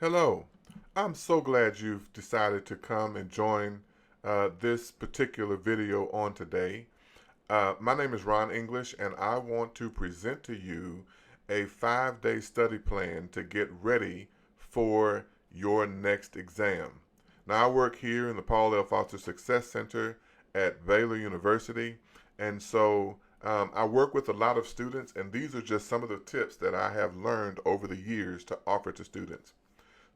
Hello. I'm so glad you've decided to come and join this particular video on today. My name is Ron English, and I want to present to you a 5-day study plan to get ready for your next exam. Now, I work here in the Paul L. Foster Success Center at Baylor University, and so I work with a lot of students, and these are just some of the tips that I have learned over the years to offer to students.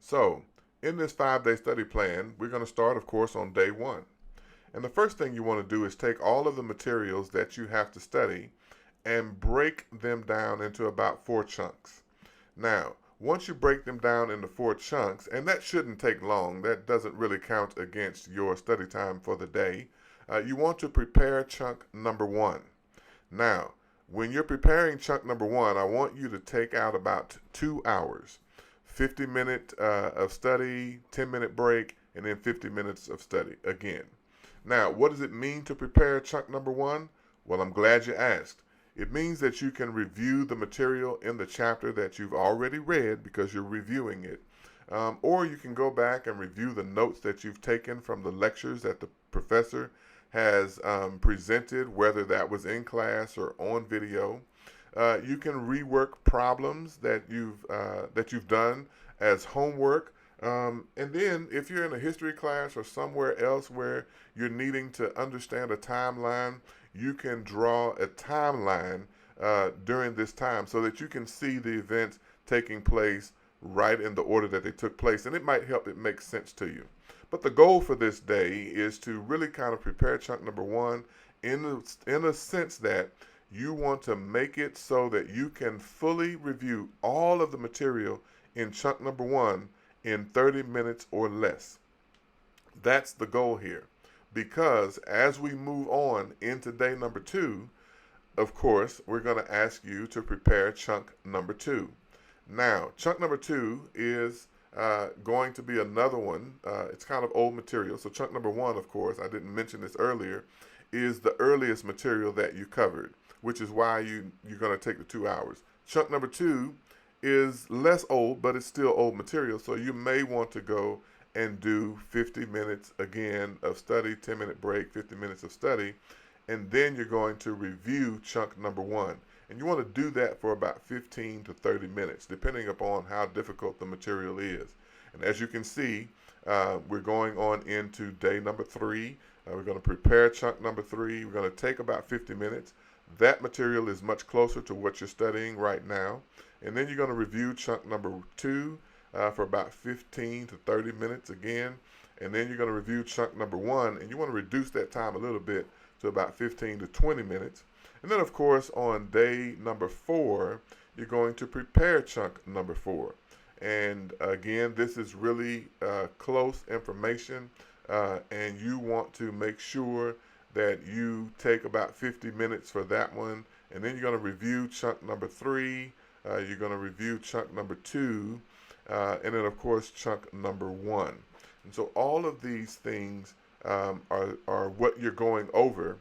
So, in this 5-day study plan, we're going to start, of course, on day one. And the first thing you want to do is take all of the materials that you have to study and break them down into about 4 chunks. Now, once you break them down into 4 chunks, and that shouldn't take long, that doesn't really count against your study time for the day, you want to prepare chunk number 1. Now, when you're preparing chunk number 1, I want you to take out about 2 hours. 50 minutes of study, 10-minute break, and then 50 minutes of study again. Now, what does it mean to prepare chunk number 1? Well, I'm glad you asked. It means that you can review the material in the chapter that you've already read because you're reviewing it. Or you can go back and review the notes that you've taken from the lectures that the professor has presented, whether that was in class or on video. You can rework problems that you've done as homework. And then if you're in a history class or somewhere else where you're needing to understand a timeline, you can draw a timeline during this time so that you can see the events taking place right in the order that they took place. And it might help it make sense to you. But the goal for this day is to really kind of prepare chunk number 1 in a sense that you want to make it so that you can fully review all of the material in chunk number 1 in 30 minutes or less. That's the goal here, because as we move on into day number 2, of course, we're going to ask you to prepare chunk number 2. Now, chunk number 2 is going to be another one. It's kind of old material. So chunk number 1, of course, I didn't mention this earlier, is the earliest material that you covered, which is why you're going to take the 2 hours. Chunk number 2 is less old, but it's still old material, so you may want to go and do 50 minutes again of study, 10-minute break, 50 minutes of study, and then you're going to review chunk number 1. And you want to do that for about 15 to 30 minutes, depending upon how difficult the material is. And as you can see, we're going on into day number 3. We're going to prepare chunk number 3. We're going to take about 50 minutes. That material is much closer to what you're studying right now. And then you're going to review chunk number 2 for about 15 to 30 minutes again. And then you're going to review chunk number 1, and you want to reduce that time a little bit to about 15 to 20 minutes. And then, of course, on day number 4, you're going to prepare chunk number 4. And again, this is really close information, and you want to make sure that you take about 50 minutes for that one. And then you're going to review chunk number 3. You're going to review chunk number 2, and then, of course, chunk number 1. And so all of these things are what you're going over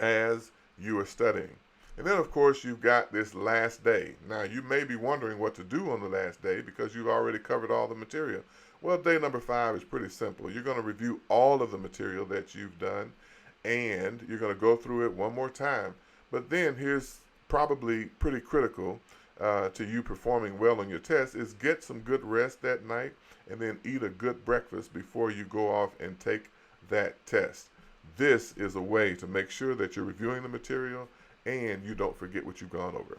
as you are studying. And then, of course, you've got this last day. Now, you may be wondering what to do on the last day because you've already covered all the material. Well, day number 5 is pretty simple. You're going to review all of the material that you've done, and you're going to go through it one more time. But then here's probably pretty critical to you performing well on your test is get some good rest that night and then eat a good breakfast before you go off and take that test. This is a way to make sure that you're reviewing the material and you don't forget what you've gone over.